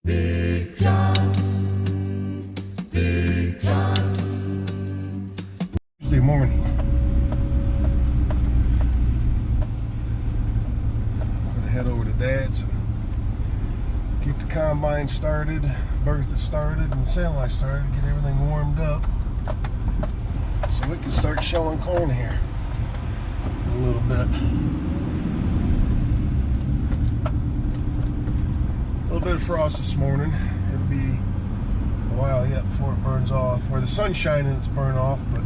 Big John, Big John. Tuesday morning. I'm gonna head over to Dad's and get the combine started, Bertha started, and semi started, get everything warmed up so we can start shelling corn here in a little bit. A little bit of frost this morning. It'll be a while yet before it burns off. Where the sun's shining, it's burned off, but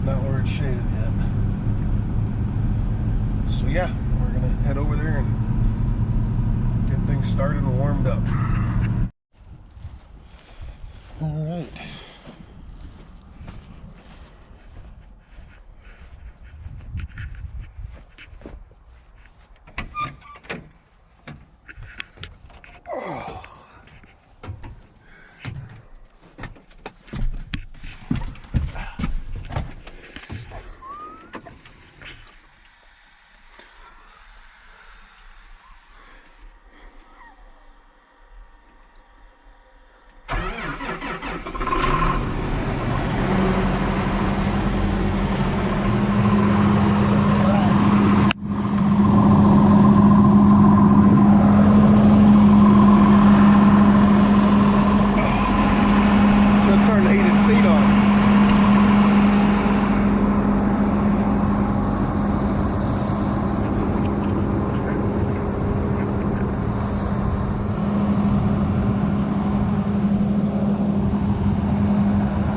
not where it's shaded yet. So yeah, we're gonna head over there and get things started and warmed up. All right.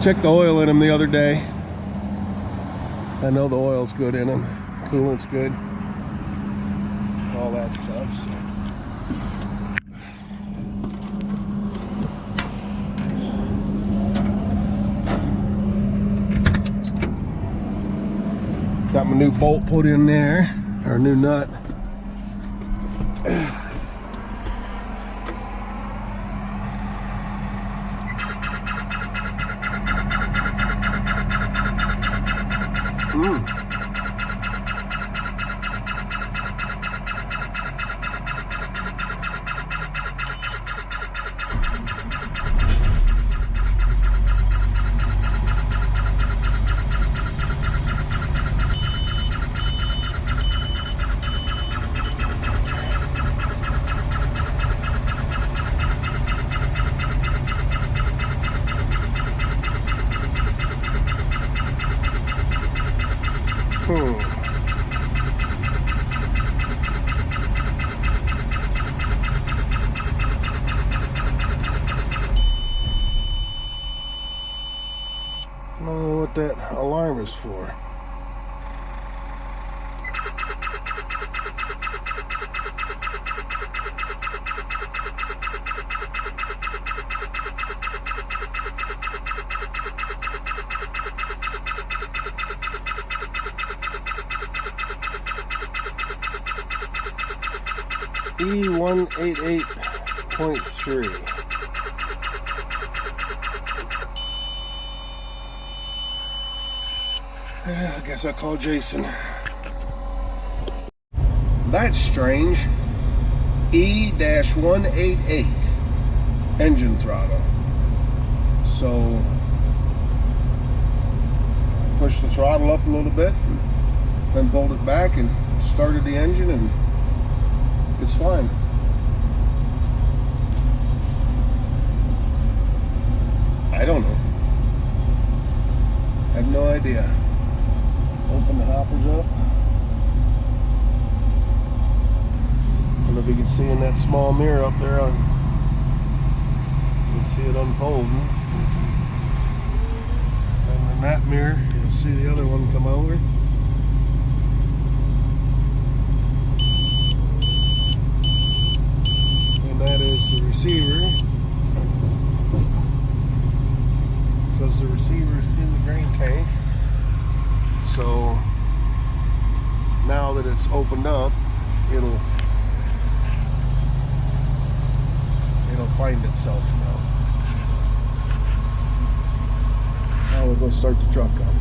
Checked the oil in them the other day. I know the oil's good in them. Coolant's good. All that stuff. So. Got my new bolt put in there, or new nut. I don't know what that alarm is for. E188.3. I guess I'll call Jason. That's strange. E-188 engine throttle. So push the throttle up a little bit, then pulled it back and started the engine, and it's fine. I don't know. I have no idea. Open the hoppers up. I don't know if you can see in that small mirror up there. You can see it unfolding. And in that mirror, you'll see the other one come over. And that is the receiver. Because the receiver is in the grain tank. So now that it's opened up, it'll find itself now. Now we'll go start the truck up.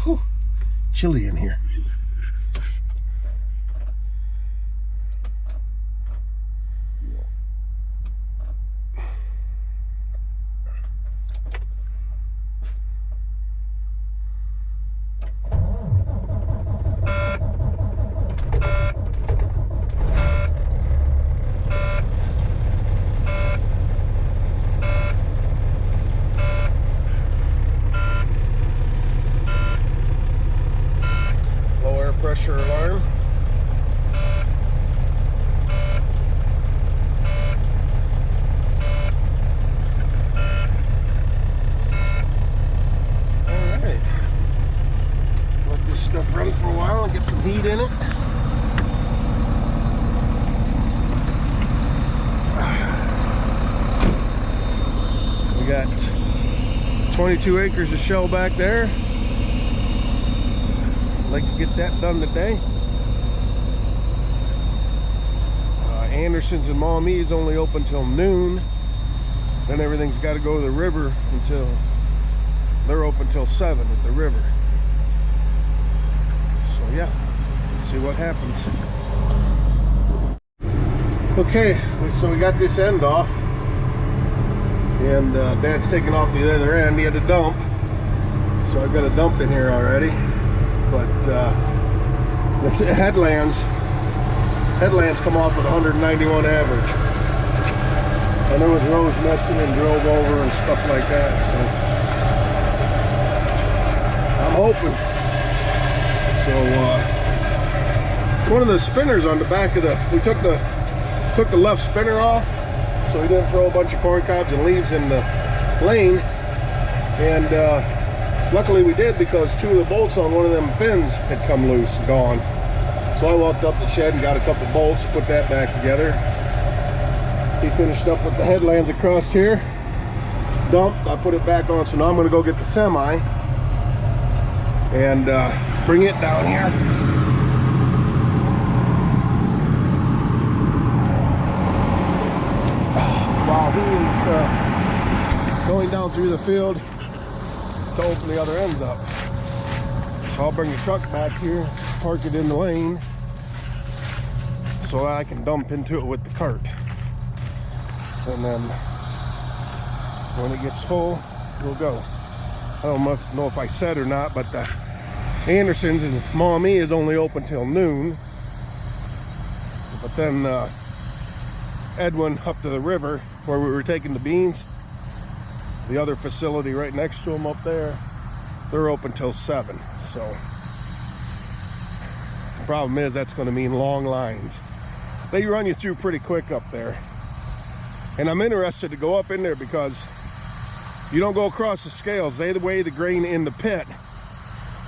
Whew. chilly in here. Pressure alarm. Alright. Let this stuff run for a while and get some heat in it. We got 22 acres of shell back there. Like to get that done today. Anderson's and Maumee is only open till noon. Then everything's got to go to the river until they're open till 7 at the river. So yeah, let's see what happens. Okay, so we got this end off, and Dad's taking off the other end. He had to dump, so I've got a dump in here already. But the headlands come off at 191 average, and there was rows messing and drove over and stuff like that. So I'm hoping. So one of the spinners on the back of we took the left spinner off, so we didn't throw a bunch of corn cobs and leaves in the lane, and luckily we did, because 2 of the bolts on one of them fins had come loose and gone. So I walked up the shed and got a couple bolts, put that back together. He finished up with the headlands across here, dumped, I put it back on. So now I'm going to go get the semi and bring it down here. While he is going down through the field to open the other ends up. So I'll bring the truck back here, park it in the lane, so that I can dump into it with the cart. And then when it gets full, we'll go. I don't know if I said or not, but the Anderson's and Maumee is only open till noon. But then Edwin up to the river where we were taking the beans, the other facility right next to them up there, they're open till 7. So the problem is that's going to mean long lines. They run you through pretty quick up there, and I'm interested to go up in there because you don't go across the scales. They weigh the grain in the pit,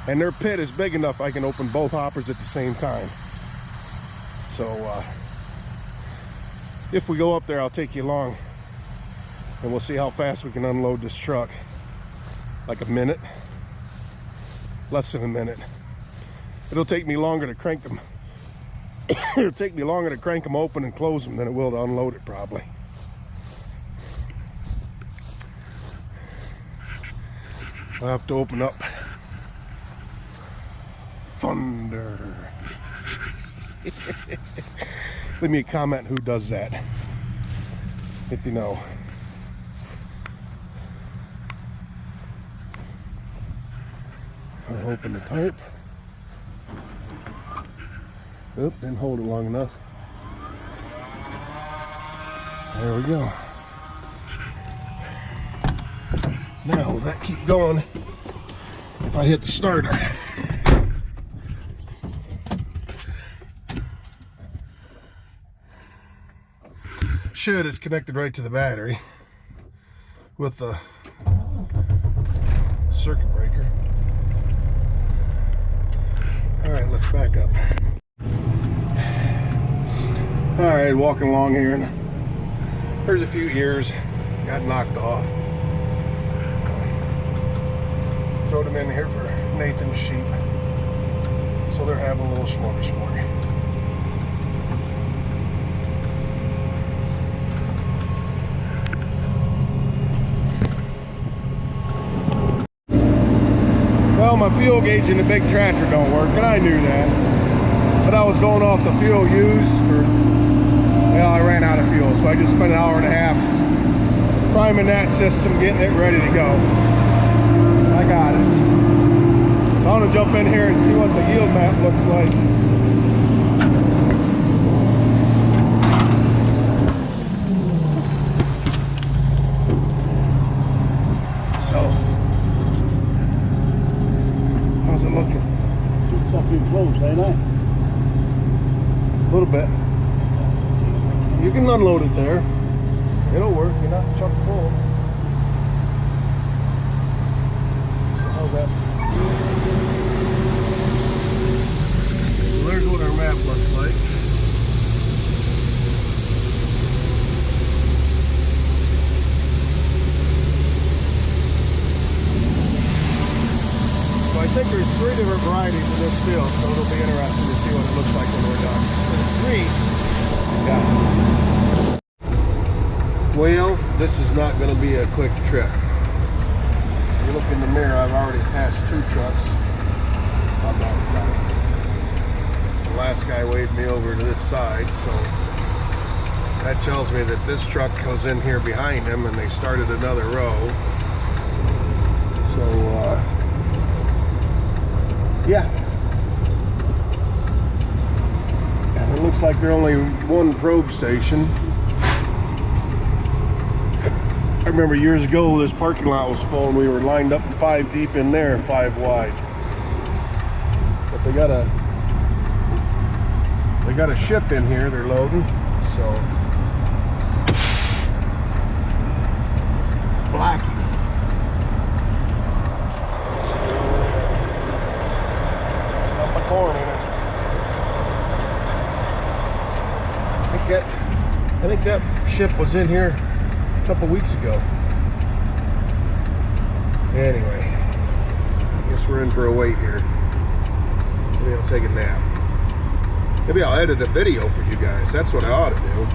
and their pit is big enough I can open both hoppers at the same time. So if we go up there, I'll take you along, and we'll see how fast we can unload this truck. Like a minute, less than a minute. It'll take me longer to crank them. It'll take me longer to crank them open and close them than it will to unload it, probably. I'll have to open up. Thunder. Leave me a comment who does that, if you know. I'll open the tarp. Oop, didn't hold it long enough. There we go. Now, will that keep going if I hit the starter? Should. It's connected right to the battery with the circuit breaker. Alright, let's back up. Alright, walking along here, and there's a few ears got knocked off. Throw them in here for Nathan's sheep, so they're having a little smorgasbord. Well, my fuel gauge in the big tractor don't work, and I knew that. But I was going off the fuel used for, well, I ran out of fuel, so I just spent an hour and a half priming that system, getting it ready to go. I got it. So I'm gonna jump in here and see what the yield map looks like. So, how's it looking? It's fucking close, ain't it? A little bit. You can unload it there. It'll work. You're not chock full. How's that? So there's what our map looks like. So I think there's 3 different varieties in this field, so it'll be interesting to see what it looks like when we're done. There's 3. Yeah. Well, this is not going to be a quick trip. If you look in the mirror, I've already passed 2 trucks on that side. The last guy waved me over to this side, so that tells me that this truck goes in here behind him and they started another row. So, yeah. And it looks like there's only 1 probe station. I remember years ago this parking lot was full and we were lined up 5 deep in there, 5 wide. But they got a ship in here they're loading, so Blackie. Got my corn in it. I think that ship was in here a couple weeks ago. Anyway, I guess we're in for a wait here. Maybe I'll take a nap. Maybe I'll edit a video for you guys. That's what I ought to do.